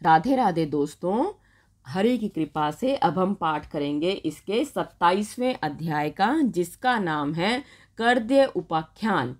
राधे राधे दोस्तों, हरि की कृपा से अब हम पाठ करेंगे इसके 27वें अध्याय का, जिसका नाम है कर्दय उपाख्यान।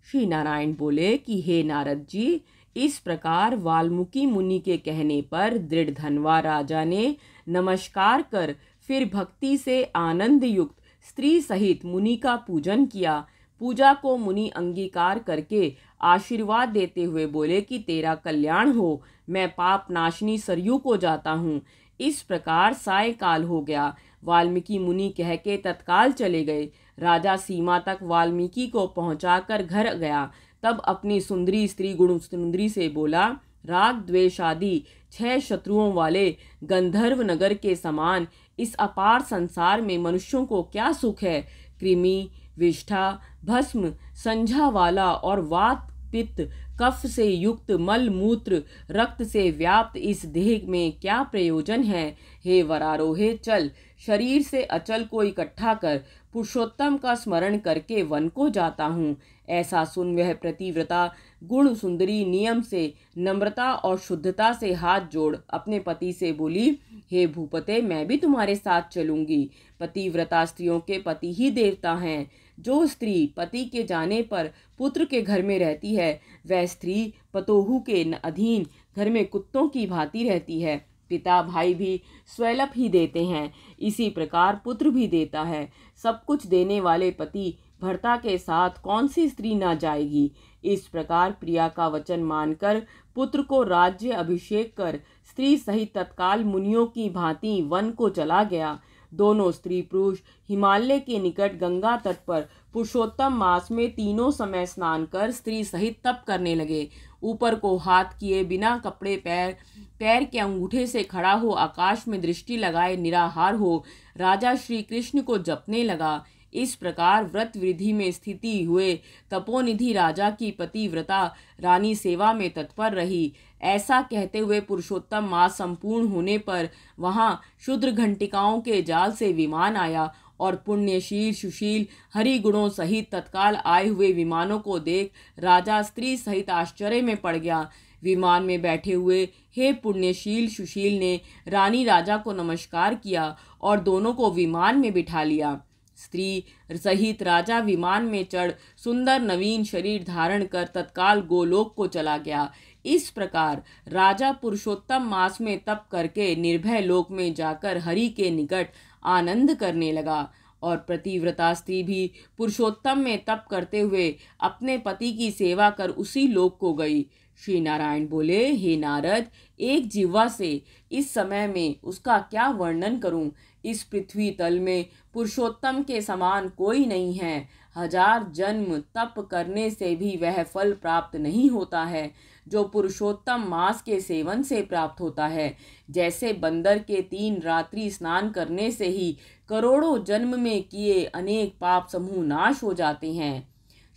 श्री नारायण बोले कि हे नारद जी, इस प्रकार वाल्मीकि मुनि के कहने पर दृढ़ धनवा राजा ने नमस्कार कर फिर भक्ति से आनंद युक्त स्त्री सहित मुनि का पूजन किया। पूजा को मुनि अंगीकार करके आशीर्वाद देते हुए बोले कि तेरा कल्याण हो, मैं पाप नाशनी सरयू को जाता हूँ। इस प्रकार सायकाल हो गया। वाल्मीकि मुनि कह के तत्काल चले गए। राजा सीमा तक वाल्मीकि को पहुंचाकर घर गया। तब अपनी सुंदरी स्त्री गुण सुंदरी से बोला, राग द्वेष आदि 6 शत्रुओं वाले गंधर्व नगर के समान इस अपार संसार में मनुष्यों को क्या सुख है। कृमि, विष्ठा, भस्म, संझा वाला और वात पित्त कफ से युक्त मल मूत्र रक्त से व्याप्त इस देह में क्या प्रयोजन है। हे वरारोहे, चल, शरीर से अचल को इकट्ठा कर पुरुषोत्तम का स्मरण करके वन को जाता हूँ। ऐसा सुन वह प्रतिव्रता गुण सुंदरी नियम से नम्रता और शुद्धता से हाथ जोड़ अपने पति से बोली, हे भूपते, मैं भी तुम्हारे साथ चलूंगी। पतिव्रता स्त्रियों के पति ही देवता हैं। जो स्त्री पति के जाने पर पुत्र के घर में रहती है, वह स्त्री पतोहू के अधीन घर में कुत्तों की भांति रहती है। पिता भाई भी स्वैलप ही देते हैं, इसी प्रकार पुत्र भी देता है। सब कुछ देने वाले पति भर्ता के साथ कौन सी स्त्री ना जाएगी। इस प्रकार प्रिया का वचन मानकर पुत्र को राज्य अभिषेक कर स्त्री सहित तत्काल मुनियों की भांति वन को चला गया। दोनों स्त्री पुरुष हिमालय के निकट गंगा तट पर पुरुषोत्तम मास में तीनों समय स्नान कर स्त्री सहित तप करने लगे। ऊपर को हाथ किए बिना कपड़े पैर के अंगूठे से खड़ा हो आकाश में दृष्टि लगाए निराहार हो राजा श्री कृष्ण को जपने लगा। इस प्रकार व्रत विधि में स्थिति हुए तपोनिधि राजा की पतिव्रता रानी सेवा में तत्पर रही। ऐसा कहते हुए पुरुषोत्तम मास संपूर्ण होने पर वहां शूद्र घंटिकाओं के जाल से विमान आया और पुण्यशील सुशील हरि गुणों सहित तत्काल आए हुए विमानों को देख राजा स्त्री सहित आश्चर्य में पड़ गया। विमान में बैठे हुए हे पुण्यशील सुशील ने रानी राजा को नमस्कार किया और दोनों को विमान में बिठा लिया। स्त्री सहित राजा विमान में चढ़ सुंदर नवीन शरीर धारण कर तत्काल गोलोक को चला गया। इस प्रकार राजा पुरुषोत्तम मास में तप करके निर्भय लोक में जाकर हरि के निकट आनंद करने लगा। और प्रतिव्रता स्त्री भी पुरुषोत्तम में तप करते हुए अपने पति की सेवा कर उसी लोक को गई। श्री नारायण बोले, हे नारद, एक जिह्वा से इस समय में उसका क्या वर्णन करूं। इस पृथ्वी तल में पुरुषोत्तम के समान कोई नहीं है। 1000 जन्म तप करने से भी वह फल प्राप्त नहीं होता है जो पुरुषोत्तम मास के सेवन से प्राप्त होता है। जैसे बंदर के 3 रात्रि स्नान करने से ही करोड़ों जन्म में किए अनेक पाप समूह नाश हो जाते हैं।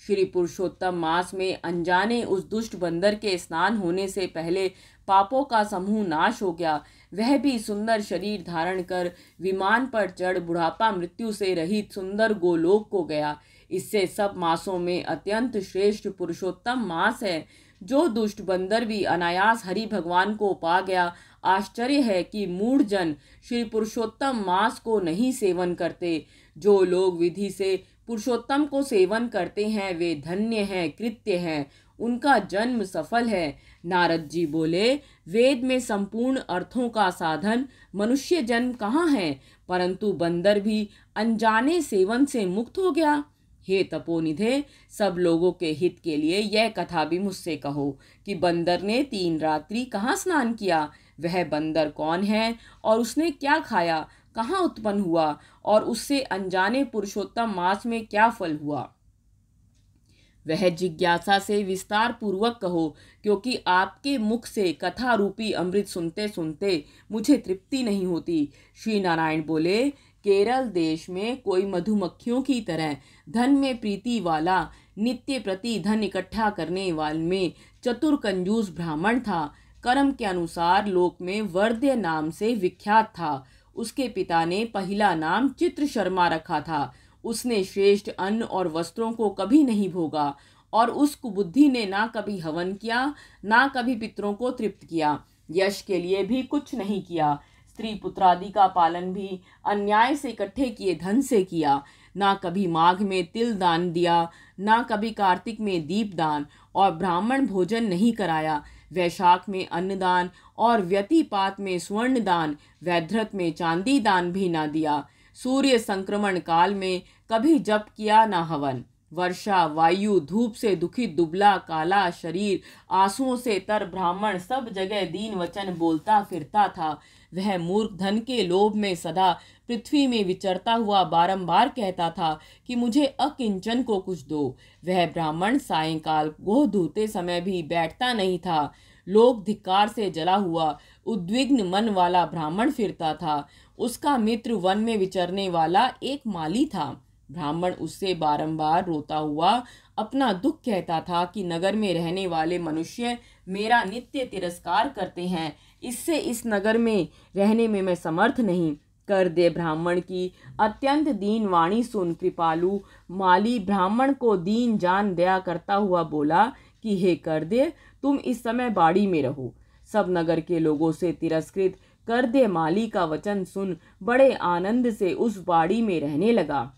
श्री पुरुषोत्तम मास में अनजाने उस दुष्ट बंदर के स्नान होने से पहले पापों का समूह नाश हो गया। वह भी सुंदर शरीर धारण कर विमान पर चढ़ बुढ़ापा मृत्यु से रहित सुंदर गोलोक को गया। इससे सब मासों में अत्यंत श्रेष्ठ पुरुषोत्तम मास है। जो दुष्ट बंदर भी अनायास हरि भगवान को पा गया। आश्चर्य है कि मूढ़ जन श्री पुरुषोत्तम मास को नहीं सेवन करते। जो लोग विधि से पुरुषोत्तम को सेवन करते हैं वे धन्य हैं, कृत्य हैं, उनका जन्म सफल है। नारद जी बोले, वेद में संपूर्ण अर्थों का साधन मनुष्य जन्म कहाँ है, परंतु बंदर भी अनजाने सेवन से मुक्त हो गया। हे तपोनिधे, सब लोगों के हित के लिए यह कथा भी मुझसे कहो कि बंदर ने 3 रात्रि कहाँ स्नान किया। वह बंदर कौन है और उसने क्या खाया, कहाँ उत्पन्न हुआ और उससे अनजाने पुरुषोत्तम मास में क्या फल हुआ। वह जिज्ञासा से विस्तार पूर्वक कहो, क्योंकि आपके मुख से कथा रूपी अमृत सुनते सुनते मुझे तृप्ति नहीं होती। श्री नारायण बोले, केरल देश में कोई मधुमक्खियों की तरह धन में प्रीति वाला नित्य प्रति धन इकट्ठा करने वाले में चतुर कंजूस ब्राह्मण था। कर्म के अनुसार लोक में वर्ध्य नाम से विख्यात था। उसके पिता ने पहला नाम चित्र शर्मा रखा था। उसने श्रेष्ठ अन्न और वस्त्रों को कभी नहीं भोगा और उस कुबुद्धि ने ना कभी हवन किया ना कभी पितरों को तृप्त किया। यश के लिए भी कुछ नहीं किया। स्त्री पुत्रादि का पालन भी अन्याय से इकट्ठे किए धन से किया। ना कभी माघ में तिल दान दिया, ना कभी कार्तिक में दीप दान, और ब्राह्मण भोजन नहीं कराया। वैशाख में अन्नदान और व्यतिपात में स्वर्ण दान, वैधृत में चांदी दान भी ना दिया। सूर्य संक्रमण काल में कभी जप किया ना हवन। वर्षा, वायु, धूप से दुखित दुबला काला शरीर, आंसुओं से तर ब्राह्मण सब जगह दीन वचन बोलता फिरता था। वह मूर्ख धन के लोभ में सदा पृथ्वी में विचरता हुआ बारंबार कहता था कि मुझे अकिंचन को कुछ दो। वह ब्राह्मण सायंकाल गोह धोते समय भी बैठता नहीं था। लोक धिक्कार से जला हुआ उद्विग्न मन वाला ब्राह्मण फिरता था। उसका मित्र वन में विचरने वाला एक माली था। ब्राह्मण उससे बारंबार रोता हुआ अपना दुख कहता था कि नगर में रहने वाले मनुष्य मेरा नित्य तिरस्कार करते हैं, इससे इस नगर में रहने में मैं समर्थ नहीं। कर दे ब्राह्मण की अत्यंत दीन वाणी सुन कृपालु माली ब्राह्मण को दीन जान दया करता हुआ बोला कि हे कर दे, तुम इस समय बाड़ी में रहो। सब नगर के लोगों से तिरस्कृत कर दे माली का वचन सुन बड़े आनंद से उस बाड़ी में रहने लगा।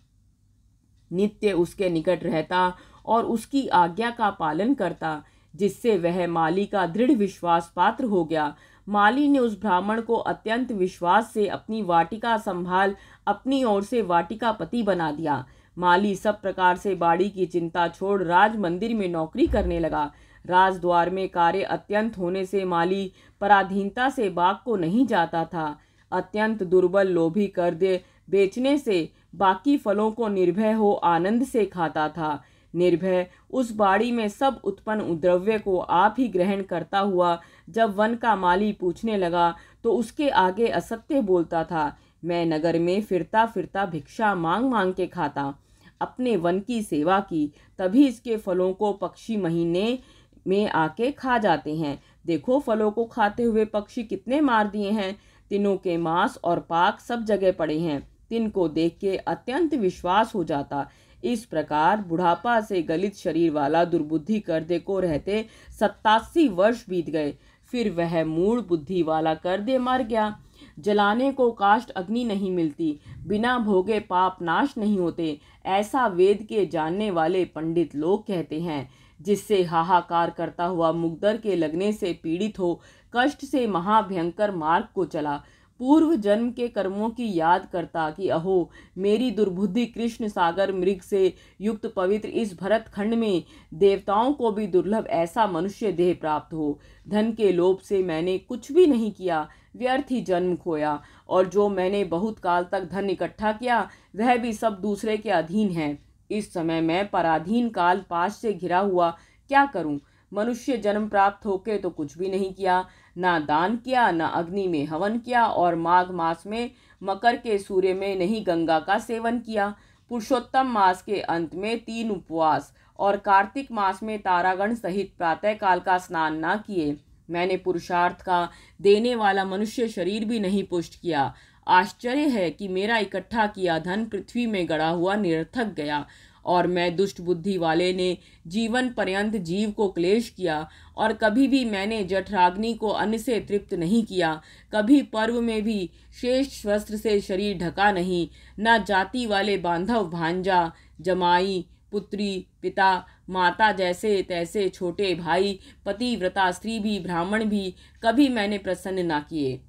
नित्य उसके निकट रहता और उसकी आज्ञा का पालन करता, जिससे वह माली का दृढ़ विश्वास पात्र हो गया। माली ने उस ब्राह्मण को अत्यंत विश्वास से अपनी वाटिका संभाल अपनी ओर से वाटिका पति बना दिया। माली सब प्रकार से बाड़ी की चिंता छोड़ राज मंदिर में नौकरी करने लगा। राजद्वार में कार्य अत्यंत होने से माली पराधीनता से बाग को नहीं जाता था। अत्यंत दुर्बल लोभी कर दे बेचने से बाकी फलों को निर्भय हो आनंद से खाता था। निर्भय उस बाड़ी में सब उत्पन्न द्रव्य को आप ही ग्रहण करता हुआ जब वन का माली पूछने लगा तो उसके आगे असत्य बोलता था। मैं नगर में फिरता फिरता भिक्षा मांग मांग के खाता। अपने वन की सेवा की, तभी इसके फलों को पक्षी महीने में आके खा जाते हैं। देखो फलों को खाते हुए पक्षी कितने मार दिए हैं। तीनों के मांस और पाक सब जगह पड़े हैं। तिन को देख के अत्यंत विश्वास हो जाता। इस प्रकार बुढ़ापा से गलित शरीर वाला दुर्बुद्धि करदे को रहते 87 वर्ष बीत गए। फिर वह मूढ़ बुद्धि वाला करदे मर गया। जलाने को काष्ठ अग्नि नहीं मिलती, बिना भोगे पाप नाश नहीं होते, ऐसा वेद के जानने वाले पंडित लोग कहते हैं। जिससे हाहाकार करता हुआ मुग्दर के लगने से पीड़ित हो कष्ट से महाभयंकर मार्ग को चला। पूर्व जन्म के कर्मों की याद करता कि अहो मेरी दुर्बुद्धि कृष्ण सागर मृग से युक्त पवित्र इस भरत खंड में देवताओं को भी दुर्लभ ऐसा मनुष्य देह प्राप्त हो। धन के लोभ से मैंने कुछ भी नहीं किया, व्यर्थ ही जन्म खोया, और जो मैंने बहुत काल तक धन इकट्ठा किया वह भी सब दूसरे के अधीन है। इस समय मैं पराधीन काल पाश से घिरा हुआ क्या करूं? मनुष्य जन्म प्राप्त होके तो कुछ भी नहीं किया, ना दान किया, ना अग्नि में हवन किया, और माघ मास में मकर के सूर्य में नहीं गंगा का सेवन किया। पुरुषोत्तम मास के अंत में 3 उपवास और कार्तिक मास में तारागण सहित प्रातः काल का स्नान ना किए। मैंने पुरुषार्थ का देने वाला मनुष्य शरीर भी नहीं पुष्ट किया। आश्चर्य है कि मेरा इकट्ठा किया धन पृथ्वी में गड़ा हुआ निरर्थक गया, और मैं दुष्ट बुद्धि वाले ने जीवन पर्यंत जीव को क्लेश किया। और कभी भी मैंने जठराग्नि को अन्न से तृप्त नहीं किया, कभी पर्व में भी श्रेष्ठ वस्त्र से शरीर ढका नहीं, न जाति वाले बांधव भांजा जमाई पुत्री पिता माता जैसे तैसे छोटे भाई पतिव्रता स्त्री भी ब्राह्मण भी कभी मैंने प्रसन्न ना किए।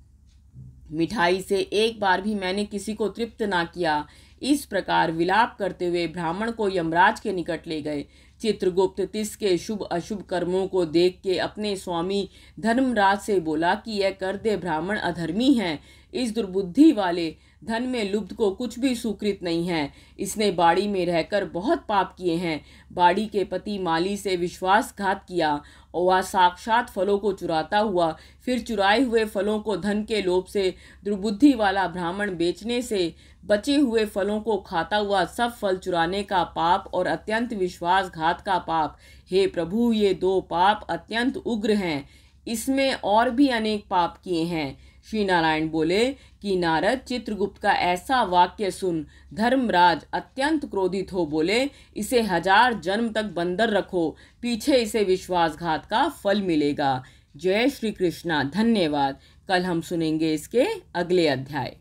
मिठाई से एक बार भी मैंने किसी को तृप्त ना किया। इस प्रकार विलाप करते हुए ब्राह्मण को यमराज के निकट ले गए। चित्रगुप्त तिस के शुभ अशुभ कर्मों को देख के अपने स्वामी धर्मराज से बोला कि यह कर दे ब्राह्मण अधर्मी हैं। इस दुर्बुद्धि वाले धन में लुब्ध को कुछ भी सुकृत नहीं है। इसने बाड़ी में रहकर बहुत पाप किए हैं। बाड़ी के पति माली से विश्वासघात किया और वह साक्षात फलों को चुराता हुआ फिर चुराए हुए फलों को धन के लोभ से दुर्बुद्धि वाला ब्राह्मण बेचने से बचे हुए फलों को खाता हुआ सब फल चुराने का पाप और अत्यंत विश्वासघात का पाप। हे प्रभु, ये 2 पाप अत्यंत उग्र हैं। इसमें और भी अनेक पाप किए हैं। श्री नारायण बोले कि नारद, चित्रगुप्त का ऐसा वाक्य सुन धर्मराज अत्यंत क्रोधित हो बोले, इसे 1000 जन्म तक बंदर रखो, पीछे इसे विश्वासघात का फल मिलेगा। जय श्री कृष्णा। धन्यवाद। कल हम सुनेंगे इसके अगले अध्याय।